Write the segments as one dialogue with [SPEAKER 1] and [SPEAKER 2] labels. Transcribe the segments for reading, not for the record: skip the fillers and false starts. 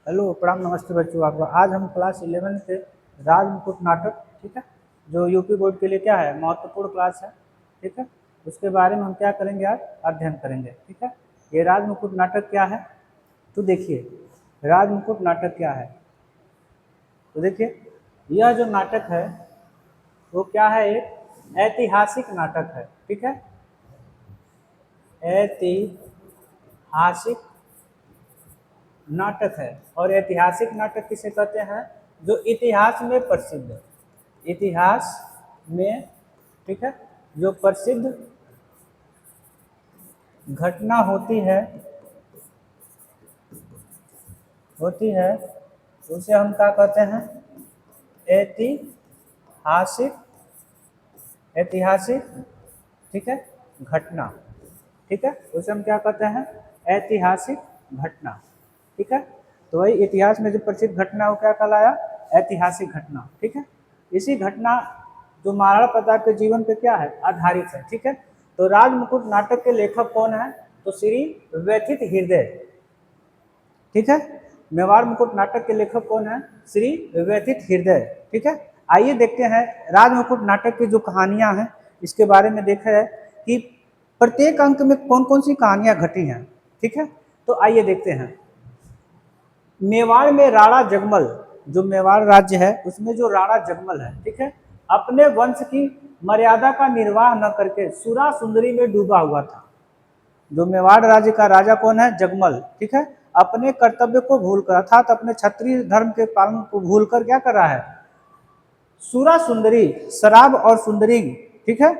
[SPEAKER 1] Hello प्रणाम नमस्ते बच्चों। आपका आज हम क्लास 11 के राजमुकुट नाटक, ठीक है, जो यूपी बोर्ड के लिए क्या है महत्वपूर्ण क्लास है, ठीक है, उसके बारे में हम क्या करेंगे आज अध्ययन करेंगे। ठीक है, ये राजमुकुट नाटक क्या है तो देखिए, राजमुकुट नाटक क्या है तो देखिए, यह जो नाटक है वो क्या है, एक ऐतिहासिक नाटक है। ठीक है, ऐतिहासिक नाटक है। और ऐतिहासिक नाटक किसे कहते हैं, जो इतिहास में प्रसिद्ध, इतिहास में, ठीक है, जो प्रसिद्ध घटना होती है उसे हम क्या कहते हैं, ऐतिहासिक, ऐतिहासिक, ठीक है, घटना। ठीक है, उसे हम क्या कहते हैं, ऐतिहासिक घटना। ठीक है, तो वही इतिहास में जो प्रसिद्ध घटना वो क्या कहलाया, ऐतिहासिक घटना। ठीक है, इसी घटना जो महाराणा प्रताप के जीवन पे क्या है आधारित है। ठीक है, तो राजमुकुट नाटक के लेखक कौन है, तो श्री व्यथित हृदय। ठीक है, मेवाड़ मुकुट नाटक के लेखक कौन है, श्री व्यथित हृदय। ठीक है, आइए देखते हैं राजमुकुट नाटक की जो कहानियां हैं इसके बारे में देखा है कि प्रत्येक अंक में कौन कौन सी कहानियां घटी हैं। ठीक है, तो आइए देखते हैं। मेवाड़ में राणा जगमल, जो मेवाड़ राज्य है उसमें जो राणा जगमल है, ठीक है, अपने वंश की मर्यादा का निर्वाह न करके सुरा सुंदरी में डूबा हुआ था। जो मेवाड़ राज्य का राजा कौन है, जगमल। ठीक है, अपने कर्तव्य को भूलकर अर्थात अपने क्षत्रिय धर्म के पालन को भूलकर क्या कर रहा है, सुरा सुंदरी, शराब और सुंदरी, ठीक है,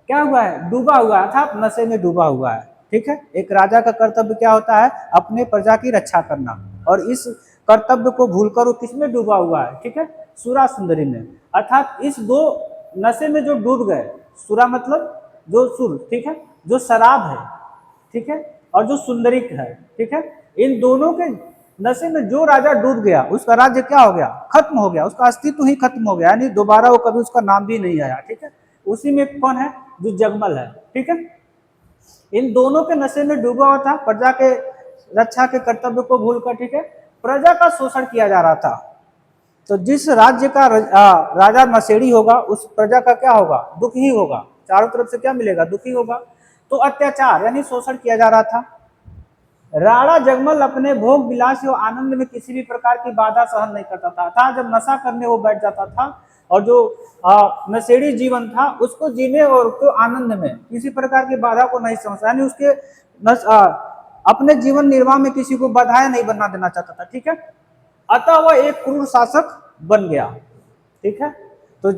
[SPEAKER 1] क्या हुआ है, डूबा हुआ है, अर्थात नशे में डूबा हुआ है। ठीक है, एक राजा का कर्तव्य क्या होता है, अपने प्रजा की रक्षा करना, और इस कर्तव्य को भूलकर वो किसमें डूबा हुआ है, ठीक है, सुरा सुंदरी में। अर्थात इस दो नशे में जो डूब गए, सुरा मतलब जो सुर, ठीक है, जो शराब है, ठीक है, और जो सुंदरिक है, ठीक है, इन दोनों के नशे में जो राजा डूब गया उसका राज्य क्या हो गया, खत्म हो गया, उसका अस्तित्व ही खत्म हो गया, यानी दोबारा वो कभी उसका नाम भी नहीं आया। ठीक है, उसी में कौन है, जो जगमल है। ठीक है, इन दोनों के नशे में डूबा हुआ था, प्रजा के रक्षा के कर्तव्य को भूलकर, ठीक है, प्रजा का शोषण किया जा रहा था। तो जिस राज्य का राजा नशेड़ी होगा उस प्रजा का क्या होगा, दुख ही होगा, चारों तरफ से क्या मिलेगा, दुखी होगा। तो अत्याचार यानी शोषण किया जा रहा था। राणा जगमल अपने भोग विलास और आनंद में किसी भी प्रकार की बाधा सहन नहीं करता था जब नशा करने वो बैठ जाता था, और जो नशेड़ी जीवन था उसको जीने और उसको आनंद में किसी प्रकार की बाधा को नहीं समझता, यानी उसके अपने जीवन निर्वाह में किसी को बाधाएं नहीं बनना देना चाहता था। ठीक है, अतः वह एक क्रूर शासक बन गया। ठीक है, तो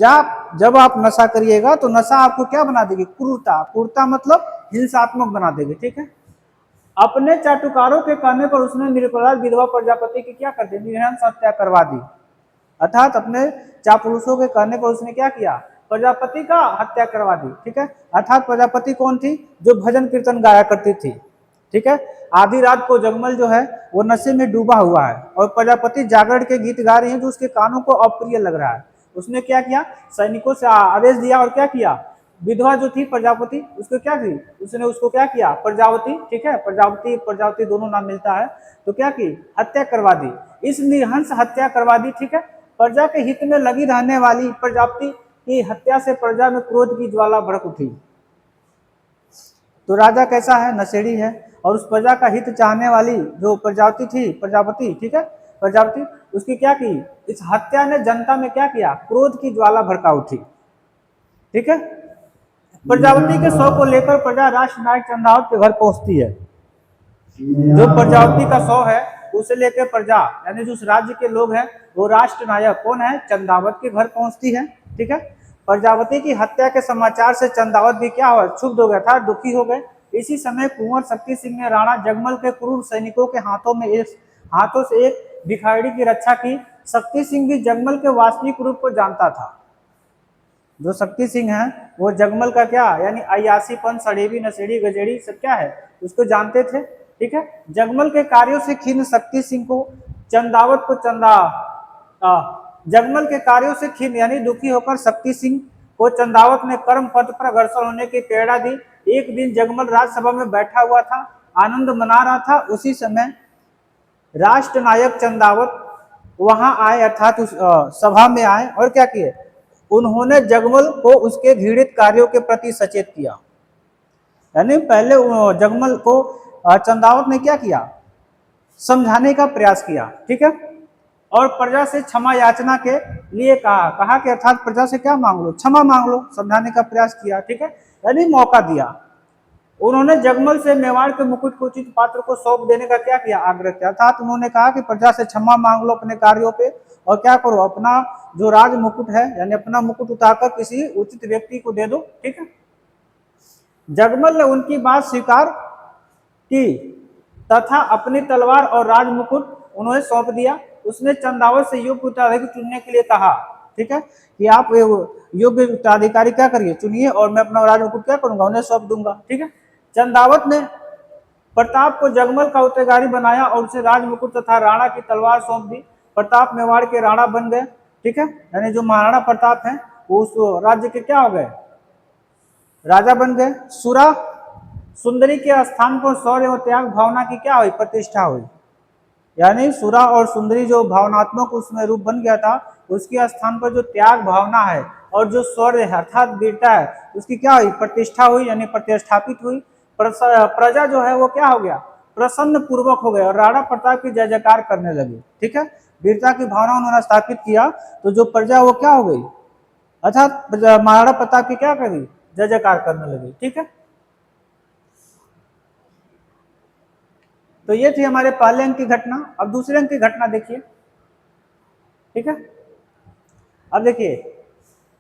[SPEAKER 1] जब आप नशा करिएगा तो नशा आपको क्या बना देगी, क्रूरता, क्रूरता मतलब हिंसात्मक बना देगी। ठीक है, अपने चाटुकारों के कहने पर उसने निरपराध विधवा प्रजापति की क्या कर दी, निहंस हत्या करवा दी। अर्थात अपने चापलूसों के कहने पर उसने क्या किया, प्रजापति का हत्या करवा दी। ठीक है, अर्थात प्रजापति कौन थी, जो भजन कीर्तन गाया करती थी। ठीक है, आधी रात को जगमल जो है वो नशे में डूबा हुआ है और प्रजापति जागरण के गीत गा रही है जो उसके कानों को अप्रिय लग रहा है। उसने क्या किया, सैनिकों से आदेश दिया और क्या किया, विधवा जो थी प्रजापति उसको क्या की, उसने उसको क्या किया, प्रजावती, ठीक है, प्रजापति प्रजापति दोनों नाम मिलता है, तो क्या की, हत्या करवा दी, इस निहंस हत्या करवा दी। ठीक है, प्रजा के हित में लगी रहने वाली प्रजापति की हत्या से प्रजा में क्रोध की ज्वाला भड़क उठी। तो राजा कैसा है, नशेड़ी है, और उस प्रजा का हित चाहने वाली जो प्रजापति थी, प्रजापति, ठीक है, प्रजापति, उसकी क्या की, इस हत्या ने जनता में क्या किया, क्रोध की ज्वाला भड़का उठी। ठीक है, प्रजापति के शव को लेकर प्रजा राष्ट्र नायक चंदावत के घर पहुंचती है। जो प्रजापति का शव है उसे लेकर प्रजा यानी जो उस राज्य के लोग हैं वो राष्ट्र नायक कौन है, चंदावत के घर पहुंचती है। ठीक है, प्रजापति की हत्या के समाचार से चंदावत भी क्या हुआ, क्षुब्ध हो गया था, दुखी हो गए। इसी समय कुंवर शक्ति सिंह ने राणा जगमल के क्रूर सैनिकों के हाथों से एक भिखारी की रक्षा की। शक्ति सिंह भी जगमल के वास्तविक रूप को जानता था। जो शक्ति सिंह है वो जगमल का क्या, यानी अयासीपन, सड़ेवी, नशेड़ी, गजेड़ी सब क्या है उसको जानते थे। ठीक है, जगमल के कार्यों से खिन्न शक्ति सिंह को चंदावत को जगमल के कार्यों से खिन्न यानी दुखी होकर शक्ति सिंह को चंदावत ने कर्म पद पर अग्रसर होने की प्रेरणा दी। एक दिन जगमल राज्यसभा में बैठा हुआ था, आनंद मना रहा था। उसी समय राष्ट्रनायक चंदावत वहां आए, अर्थात उस सभा में आए और क्या किए, उन्होंने जगमल को उसके घृणित कार्यों के प्रति सचेत किया। यानी पहले जगमल को चंदावत ने क्या किया, समझाने का प्रयास किया, ठीक है, और प्रजा से क्षमा याचना के लिए कहा कि अर्थात प्रजा से क्या मांग लो, क्षमा मांग लो, समझाने का प्रयास किया, ठीक है, यानी मौका दिया। उन्होंने जगमल से मेवाड़ के मुकुट को उचित पात्र को सौंप देने का क्या किया, आग्रह किया, अर्थात उन्होंने कहा कि प्रजा से क्षमा मांग लो अपने कार्यों पे और क्या करो, अपना जो राज मुकुट है यानी अपना मुकुट उतारकर किसी उचित व्यक्ति को दे दो, ठीक है। जगमल ने उनकी बात स्वीकार की तथा अपनी तलवार और राज मुकुट उन्हें सौंप दिया। उसने चंदावत से योग्य उत्तराधिकारी चुनने के लिए कहा, ठीक है, कि आप योग्य उत्तराधिकारी क्या करिए, चुनिए और मैं अपना राज मुकुट क्या करूंगा, उन्हें सौंप दूंगा, ठीक है। चंदावत ने प्रताप को जगमल का उत्तराधिकारी बनाया और उसे राज मुकुट तथा राणा की तलवार सौंप दी। प्रताप मेवाड़ के राणा बन गए, ठीक है, यानी जो महाराणा प्रताप है वो उस राज्य के क्या हो गए, राजा बन गए। सुरा सुंदरी के स्थान पर शौर्य और त्याग भावना की क्या हुई, प्रतिष्ठा हुई, यानी सुरा और सुंदरी जो भावनात्मक उसमें रूप बन गया था, उसके स्थान पर जो त्याग भावना है और जो शौर्य है अर्थात वीरता है, उसकी क्या हुई, प्रतिष्ठा हुई, यानी प्रतिष्ठापित हुई। प्रजा जो है वो क्या हो गया, प्रसन्न पूर्वक हो गए और राणा प्रताप की जय जयकार करने लगी, ठीक है। वीरता की भावना उन्होंने स्थापित किया तो जो प्रजा वो क्या हो गई, अर्थात महाराणा प्रताप की क्या करी, जय जयकार करने लगी, ठीक है। तो ये थी हमारे पहले अंक की घटना। अब दूसरे अंक की घटना देखिए, ठीक है। अब देखिए,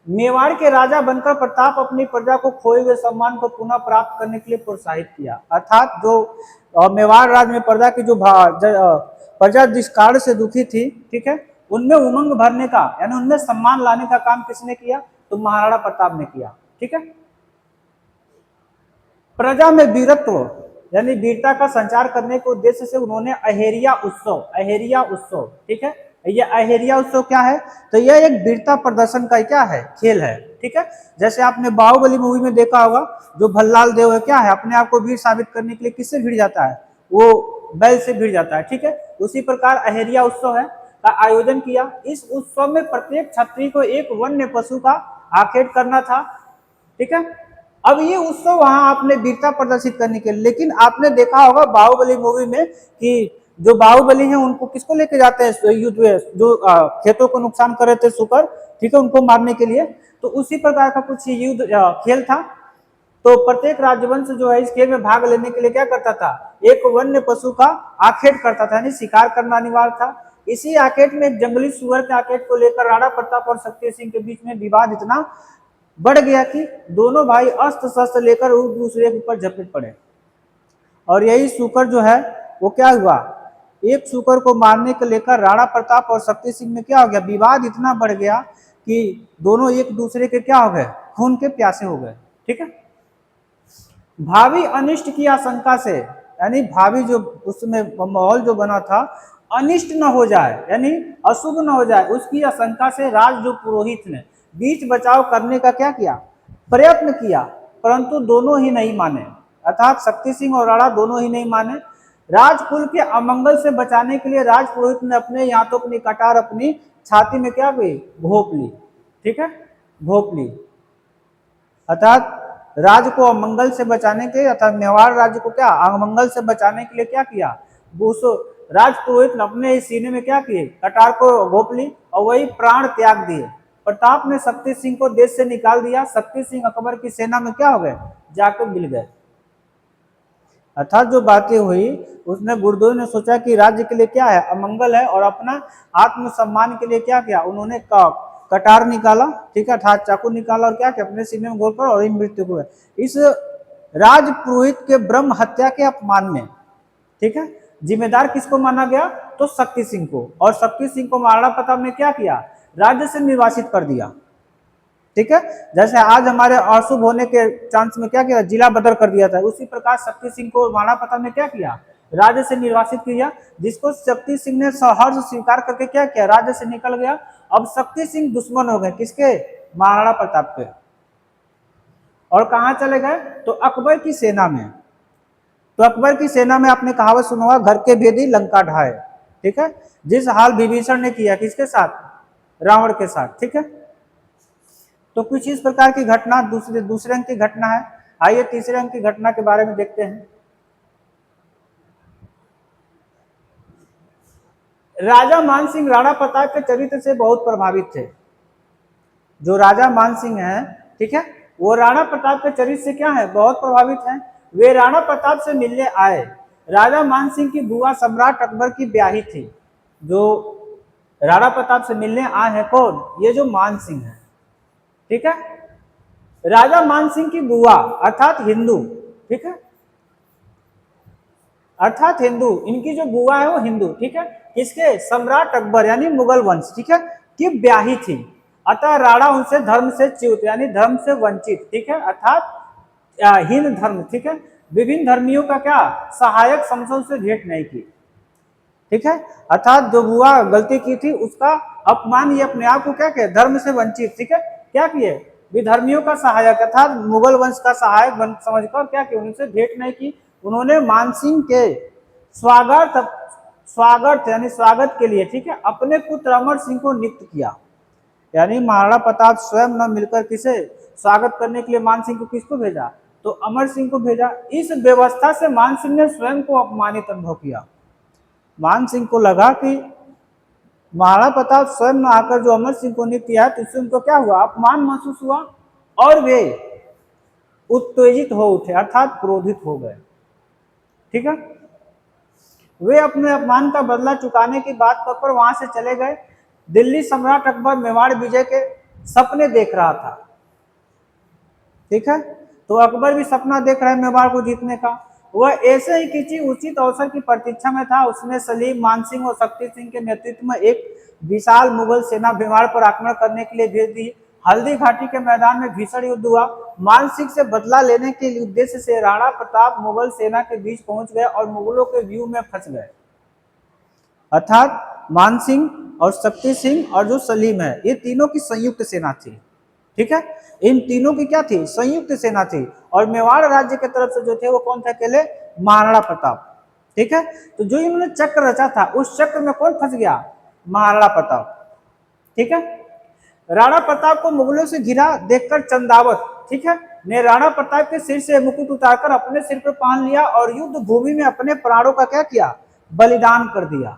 [SPEAKER 1] मेवाड़ के राजा बनकर प्रताप अपनी प्रजा को खोए हुए सम्मान को पुनः प्राप्त करने के लिए प्रोत्साहित किया, अर्थात जो मेवाड़ राज्य में प्रजा की जो प्रजा जिस कार्य से दुखी थी, ठीक है, उनमें उमंग भरने का यानी उनमें सम्मान लाने का काम किसने किया, तो महाराणा प्रताप ने किया, ठीक है। प्रजा में वीरत्व यानी वीरता का संचार करने के उद्देश्य से उन्होंने अहेरिया उत्सव, ठीक है, ये अहेरिया उत्सव क्या है, तो यह एक वीरता प्रदर्शन का क्या है, खेल है, ठीक है। जैसे आपने बाहुबली मूवी में देखा होगा, जो भल्लाल देव है क्या है, अपने आप को वीर साबित करने के लिए किससे भिड़ जाता है, वो बैल से भिड़ जाता है, ठीक है। उसी प्रकार अहेरिया उत्सव है का आयोजन किया। इस उत्सव में प्रत्येक क्षत्रिय को एक वन्य पशु का आखेट करना था, ठीक है। अब ये उत्सव वहां आपने वीरता प्रदर्शित करने के लिए, लेकिन आपने देखा होगा बाहुबली मूवी में कि जो बाहुबली हैं उनको किसको लेके जाते हैं युद्ध में, जो खेतों को नुकसान कर रहे थे सुकर, ठीक है, उनको मारने के लिए। तो उसी प्रकार का कुछ युद्ध खेल था। तो प्रत्येक राजवंश जो है इस खेल में भाग लेने के लिए क्या करता था, एक वन्य पशु का आखेट करता था, यानी शिकार करना अनिवार्य था। इसी आखेट में एक जंगली सुअर के आखेट को लेकर राणा प्रताप और शक्ति सिंह के बीच में विवाद इतना बढ़ गया कि दोनों भाई अस्त्र शस्त्र लेकर एक दूसरे के ऊपर झपट पड़े। और यही सुकर जो है वो क्या हुआ, एक सुकर को मारने को लेकर राणा प्रताप और शक्ति सिंह में क्या हो गया, विवाद इतना बढ़ गया कि दोनों एक दूसरे के क्या हो गए, खून के प्यासे हो गए, ठीक है। भावी अनिष्ट की आशंका से, यानी भावी जो उसमें माहौल जो बना था अनिष्ट न हो जाए यानी अशुभ न हो जाए, उसकी आशंका से राज जो पुरोहित ने बीच बचाव करने का क्या किया, प्रयत्न किया, परंतु दोनों ही नहीं माने, अर्थात शक्ति सिंह और राणा दोनों ही नहीं माने। राजकुल के अमंगल से बचाने के लिए राज पुरोहित ने अपने यहाँ तो अपनी कटार अपनी छाती में क्या हुई, घोप ली, ठीक है, घोप ली, अर्थात राज्य को अमंगल से बचाने के, अर्थात मेवाड़ राज्य को क्या अमंगल से बचाने के लिए क्या किया, उस राजपुरोहित ने अपने सीने में क्या किए, कटार को घोप ली और वही प्राण त्याग दिए। प्रताप ने शक्ति सिंह को देश से निकाल दिया। शक्ति सिंह अकबर की सेना में क्या हो गए, जाकर मिल गए। अर्थात जो बातें हुई उसने गुरुदेव ने सोचा कि राज्य के लिए क्या है, अमंगल है, और अपना आत्मसम्मान के लिए क्या किया, उन्होंने कटार निकाला, ठीक है, अर्थात चाकू निकाला और क्या किया, अपने सीने में घोल कर और मृत्यु हुए। इस राज पुरोहित के ब्रह्म हत्या के अपमान में, ठीक है, जिम्मेदार किसको माना गया, तो शक्ति सिंह को। और शक्ति सिंह को महाराणा प्रताप ने क्या किया, राज्य से निर्वासित कर दिया, ठीक है। जैसे आज हमारे अशुभ होने के चांस में क्या किया, जिला बदल कर दिया था, उसी प्रकार शक्ति सिंह को महाराणा प्रताप ने क्या किया, राज्य से निर्वासित किया, जिसको शक्ति सिंह ने सहर्ष स्वीकार करके क्या किया, राज्य से निकल गया। अब शक्ति सिंह दुश्मन हो गए किसके, महाराणा प्रताप के, और कहां चले गए, तो अकबर की सेना में। तो अकबर की सेना में आपने कहावत सुना होगा, घर के भेदी लंका ढाए, ठीक है, जिस हाल विभीषण ने किया किसके साथ, रावण के साथ, ठीक है। तो कुछ इस प्रकार की घटना दूसरे अंक की घटना है। आइए तीसरे अंक की घटना के बारे में देखते हैं। राजा मानसिंह राणा प्रताप के चरित्र से बहुत प्रभावित थे। जो राजा मानसिंह हैं, ठीक है, वो राणा प्रताप के चरित्र से क्या है, बहुत प्रभावित हैं। वे राणा प्रताप से मिलने आए। राजा मानसिंह की बुआ सम्राट अकबर की ब्याही थी। जो राणा प्रताप से मिलने आए हैं कौन, ये जो मानसिंह है, ठीक है। राजा मानसिंह की बुआ अर्थात हिंदू, ठीक है, अर्थात हिंदू, इनकी जो बुआ है वो हिंदू, ठीक है, किसके, सम्राट अकबर यानी मुगल वंश, ठीक है, की ब्याही थी। अतः राणा उनसे धर्म से च्युत यानी धर्म से वंचित, ठीक है, अर्थात हीन धर्म, ठीक है, विभिन्न धर्मियों का क्या सहायक समझो से भेंट नहीं की, ठीक है, अर्थात जो बुआ गलती की थी उसका अपमान, ये अपने आप को क्या किया, धर्म से वंचित, ठीक है, क्या किए, विधर्मियों का सहायक अर्थात मुगल वंश का सहायक समझकर क्या किया, उनसे भेंट नहीं की। उन्होंने मानसिंह के स्वागत यानी स्वागत के लिए, ठीक है, अपने पुत्र अमर सिंह को नियुक्त किया। यानी महाराणा प्रताप स्वयं न मिलकर किसे स्वागत करने के लिए मानसिंह को किसको भेजा, तो अमर सिंह को भेजा। इस व्यवस्था से मानसिंह ने स्वयं को अपमानित अनुभव किया। मानसिंह को लगा कि महाराणा प्रताप स्वयं न आकर जो अमर सिंह को नियुक्त किया तो इससे उनको क्या हुआ, अपमान महसूस हुआ और वे उत्तेजित हो उठे अर्थात क्रोधित हो गए, ठीक है। वे अपने अपमान का बदला चुकाने की बात कर वहां से चले गए। दिल्ली सम्राट अकबर मेवाड़ विजय के सपने देख रहा था, ठीक है, तो अकबर भी सपना देख रहा है मेवाड़ को जीतने का। वह ऐसे ही किसी उचित अवसर की प्रतीक्षा में था। उसने सलीम, मानसिंह और शक्ति सिंह के नेतृत्व में एक विशाल मुगल सेना मेवाड़ पर आक्रमण करने के लिए भेज दी। हल्दी घाटी के मैदान में भीषण युद्ध हुआ। मानसिंह से बदला लेने के उद्देश्य से राणा प्रताप मुगल सेना के बीच पहुंच गए और मुगलों के व्यूह में फंस गए। अर्थात मानसिंह और शक्ति सिंह और जो सलीम है, ये तीनों की संयुक्त सेना थी, ठीक है, इन तीनों की क्या थी, संयुक्त सेना थी। और मेवाड़ राज्य की तरफ से जो थे वो कौन थे, अकेले महाराणा प्रताप, ठीक है। तो जो इन्होंने चक्र रचा था उस चक्र में कौन फंस गया, महाराणा प्रताप, ठीक है। राणा प्रताप को मुगलों से घिरा देखकर चंदावत, ठीक है, ने राणा प्रताप के सिर से मुकुट उतारकर अपने सिर पर पहन लिया और युद्ध भूमि में अपने प्राणों का क्या किया, बलिदान कर दिया।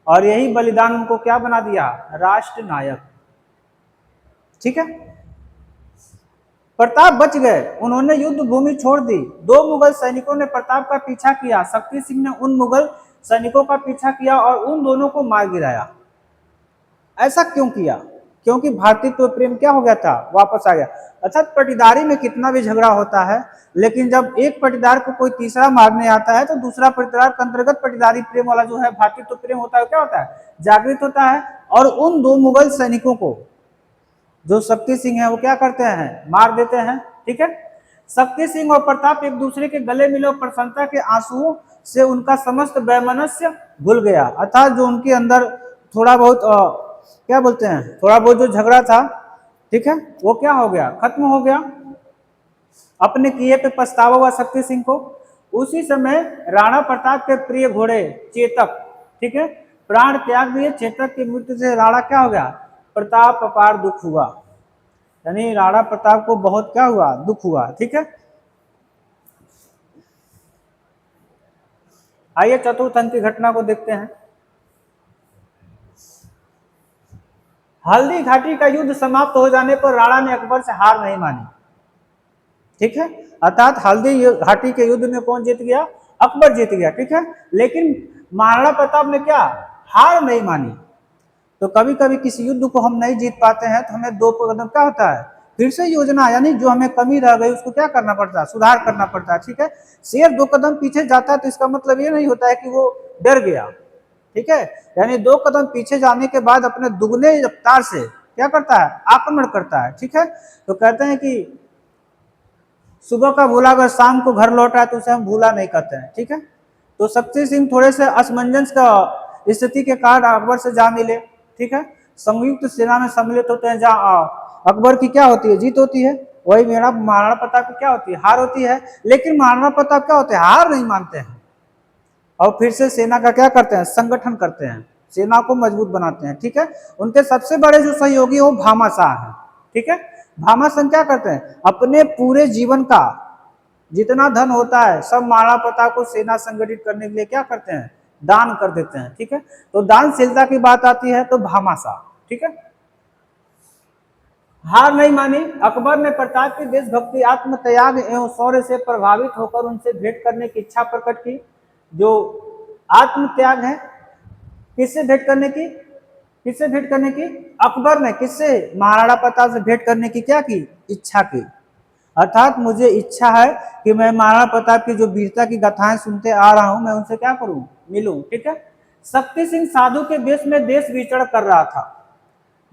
[SPEAKER 1] और यही बलिदान उनको क्या बना दिया, राष्ट्र नायक, ठीक है। प्रताप बच गए, उन्होंने युद्ध भूमि छोड़ दी। दो मुगल सैनिकों ने प्रताप का पीछा किया। शक्ति सिंह ने उन मुगल सैनिकों का पीछा किया और उन दोनों को मार गिराया। ऐसा क्यों किया, क्योंकि भारतीय प्रेम क्या हो गया था, वापस आ गया। अर्थात पटीदारी में कितना भी झगड़ा होता है, लेकिन जब एक पटीदार को कोई तीसरा मारने आता है तो दूसरा पटीदार के अंतर्गत पटीदारी प्रेम वाला जो है भातृत्व प्रेम होता है, क्या होता है, जागृत होता है। और उन दो मुगल सैनिकों को जो शक्ति सिंह है वो क्या करते हैं, मार देते हैं, ठीक है। शक्ति सिंह और प्रताप एक दूसरे के गले मिले और प्रसन्नता के आंसुओं से उनका समस्त वैमनस्य भूल गया। अर्थात जो उनके अंदर थोड़ा बहुत क्या बोलते हैं, थोड़ा बहुत जो झगड़ा था, ठीक है, वो क्या हो गया, खत्म हो गया। अपने किए पे पछतावा हुआ शक्ति सिंह को। उसी समय राणा प्रताप के प्रिय घोड़े चेतक, ठीक है, प्राण त्याग दिए। चेतक की मृत्यु से राणा क्या हो गया, प्रताप अपार दुख हुआ। यानी राणा प्रताप को बहुत क्या हुआ, दुख हुआ, ठीक है। आइए चतुर्थ अंक की घटना को देखते हैं। हल्दी घाटी का युद्ध समाप्त हो जाने पर राणा ने अकबर से हार नहीं मानी, ठीक है। अर्थात हल्दी घाटी के युद्ध में कौन जीत गया, अकबर जीत गया, ठीक है। लेकिन महाराणा प्रताप ने क्या, हार नहीं मानी। तो कभी कभी किसी युद्ध को हम नहीं जीत पाते हैं तो हमें दो कदम क्या होता है, फिर से योजना, यानी जो हमें कमी रह गई उसको क्या करना पड़ता है, सुधार करना पड़ता है, ठीक है। शेर दो कदम पीछे जाता है तो इसका मतलब ये नहीं होता है कि वो डर गया, ठीक है। यानी दो कदम पीछे जाने के बाद अपने दुगने रफ्तार से क्या करता है, आक्रमण करता है, ठीक है। तो कहते हैं कि सुबह का भूला अगर शाम को घर लौटा है तो उसे हम भूला नहीं कहते हैं, ठीक है। तो शक्ति सिंह थोड़े से असमंजस का स्थिति के कारण अकबर से जा मिले, ठीक है। संयुक्त सेना में सम्मिलित होते हैं, जहाँ अकबर की क्या होती है, जीत होती है। वही मेरा महाराणा प्रताप की क्या होती है, हार होती है। लेकिन महाराणा प्रताप क्या होते हैं, हार नहीं मानते हैं, और फिर से सेना का क्या करते हैं, संगठन करते हैं, सेना को मजबूत बनाते हैं। ठीक है, उनके सबसे बड़े जो सहयोगी वो भामाशाह है। ठीक है, भामाशाह क्या करते हैं, अपने पूरे जीवन का जितना धन होता है सब महाराणा प्रताप को सेना संगठित करने के लिए क्या करते हैं, दान कर देते हैं। ठीक है, तो दानशीलता की बात आती है तो भामाशाह। ठीक है, हार नहीं मानी, अकबर ने प्रताप की देशभक्ति, आत्म त्याग एवं शौर्य से प्रभावित होकर उनसे भेंट करने की इच्छा प्रकट की। जो आत्म त्याग है, किससे भेंट करने की, किससे भेंट करने की, अकबर ने किससे, महाराणा प्रताप से भेंट करने की क्या की, इच्छा की। अर्थात मुझे इच्छा है कि मैं महाराणा प्रताप की जो वीरता की गाथाएं सुनते आ रहा हूं, मैं उनसे क्या करूं, मिलूं। ठीक है, शक्ति सिंह साधु के वेश में देश विचरण कर रहा था।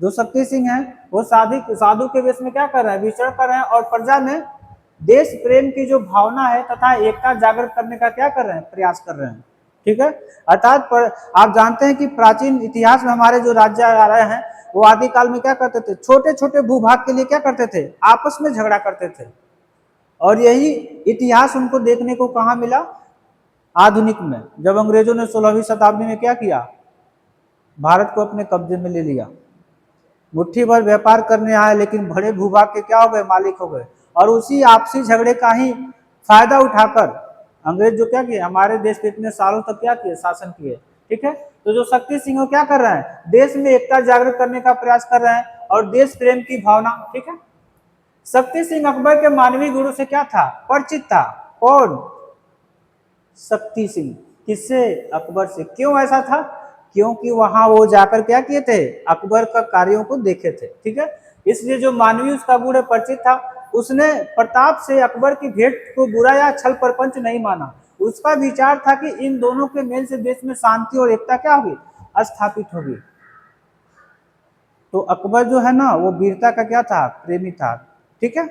[SPEAKER 1] जो शक्ति सिंह है वो साधु के वेश में क्या कर रहे हैं, विचरण कर रहे हैं, और प्रजा में देश प्रेम की जो भावना है तथा एकता जागृत करने का क्या कर रहे हैं, प्रयास कर रहे हैं। ठीक है, अर्थात आप जानते हैं कि प्राचीन इतिहास में हमारे जो राज्य आ रहे हैं वो आदिकाल में क्या करते थे, छोटे छोटे भूभाग के लिए क्या करते थे, आपस में झगड़ा करते थे। और यही इतिहास उनको देखने को कहाँ मिला, आधुनिक में, जब अंग्रेजों ने 16वीं शताब्दी में क्या किया, भारत को अपने कब्जे में ले लिया। मुट्ठी भर व्यापार करने आए लेकिन बड़े भूभाग के क्या हो गए, मालिक हो गए। और उसी आपसी झगड़े का ही फायदा उठाकर अंग्रेज जो क्या किए, हमारे देश पे इतने सालों तक क्या किए, शासन किए। ठीक है, तो जो शक्ति सिंह वो क्या कर रहे हैं, देश में एकता जागृत करने का प्रयास कर रहे हैं और देश प्रेम की भावना। ठीक है, शक्ति सिंह अकबर के मानवीय गुरु से क्या था, परिचित था। कौन, शक्ति सिंह, किससे, अकबर से। क्यों ऐसा था, क्योंकि वहां वो जाकर क्या किए थे, अकबर का कार्यों को देखे थे। ठीक है, इसलिए जो मानवीय उसका गुण परिचित था, उसने प्रताप से अकबर की भेंट को बुरा या छल प्रपंच नहीं माना। उसका विचार था कि इन दोनों के मेल से देश में शांति और एकता क्या होगी, स्थापित होगी। तो अकबर जो है ना वो वीरता का क्या था, प्रेमी था। ठीक है,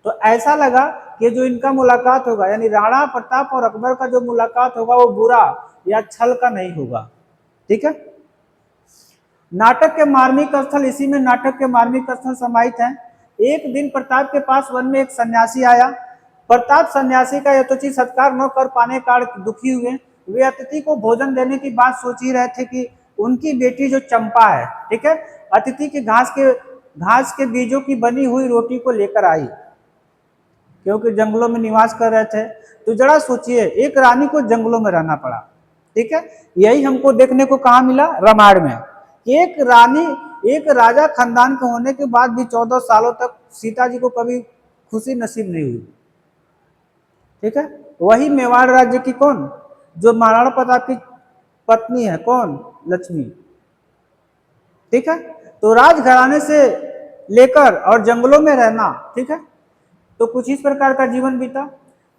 [SPEAKER 1] तो ऐसा लगा कि जो इनका मुलाकात होगा, यानी राणा प्रताप और अकबर का जो मुलाकात होगा वो बुरा या छल का नहीं होगा। ठीक है, नाटक के मार्मिक स्थल, इसी में नाटक के मार्मिक स्थल समाहित हैं। एक दिन प्रताप के पास वन में एक सन्यासी आया। प्रताप सन्यासी का यथोचित सत्कार न कर पाने कारण दुखी हुए। वे अतिथि को भोजन देने की बात सोच ही रहे थे कि उनकी बेटी जो चंपा है, ठीक है, अतिथि के घास के बीजों की बनी हुई रोटी को लेकर आई, क्योंकि जंगलों में निवास कर रहे थे। तो जरा सोचिए, एक रानी को जंगलों में रहना पड़ा। ठीक है, यही हमको देखने को कहाँ मिला, रामायण में। एक रानी, एक राजा खानदान के होने के बाद भी 14 सालों तक सीता जी को कभी खुशी नसीब नहीं हुई। ठीक है, वही मेवाड़ राज्य की कौन, जो महाराणा प्रताप की पत्नी है, कौन, लक्ष्मी। ठीक है, तो राजघराने से लेकर और जंगलों में रहना, ठीक है, तो कुछ इस प्रकार का जीवन बीता।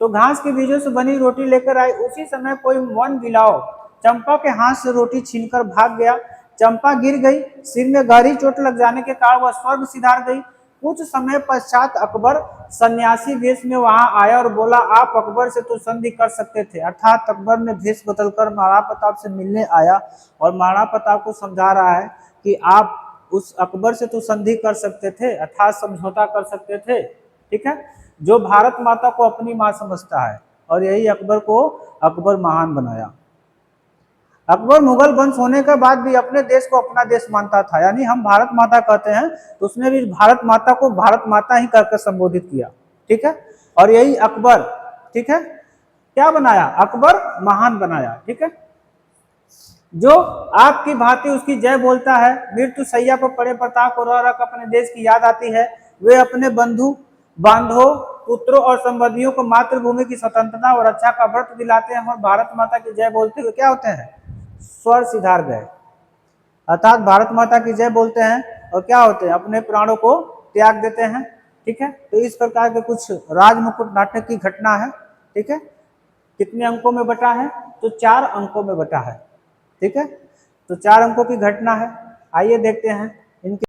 [SPEAKER 1] तो घास के बीजों से बनी रोटी लेकर आई। उसी समय कोई वन बिलाव चंपा के हाथ से रोटी छीनकर भाग गया। चंपा गिर गई, सिर में गहरी चोट लग जाने के कारण वह स्वर्ग सिधार गई। कुछ समय पश्चात अकबर सन्यासी वेश में वहां आया और बोला, आप अकबर से तो संधि कर सकते थे। अर्थात अकबर ने भेष बदलकर महाराणा प्रताप से मिलने आया और महाराणा प्रताप को समझा रहा है कि आप उस अकबर से तो संधि कर सकते थे, अर्थात समझौता कर सकते थे। ठीक है, जो भारत माता को अपनी मां समझता है, और यही अकबर को अकबर महान बनाया। अकबर मुगल वंश होने के बाद भी अपने देश को अपना देश मानता था, यानी हम भारत माता कहते हैं तो उसने भी भारत माता को भारत माता ही कहकर संबोधित किया। ठीक है, और यही अकबर, ठीक है, क्या बनाया, अकबर महान बनाया। ठीक है, जो आपकी भांति उसकी जय बोलता है, मृत्यु सैया पर पड़े प्रताप को रख अपने देश की याद आती है। वे अपने बंधु बांधवों, पुत्रों और संबंधियों को मातृभूमि की स्वतंत्रता और रक्षा का व्रत दिलाते हैं और भारत माता की जय बोलते हुए क्या होते हैं, स्वर सिधार गए। अर्थात भारत माता की जय बोलते हैं और क्या होते हैं, अपने प्राणों को त्याग देते हैं। ठीक है, तो इस प्रकार के कुछ राजमुकुट नाटक की घटना है। ठीक है, कितने अंकों में बटा है, तो 4 अंकों में बटा है। ठीक है, तो 4 अंकों की घटना है। आइए देखते हैं इनके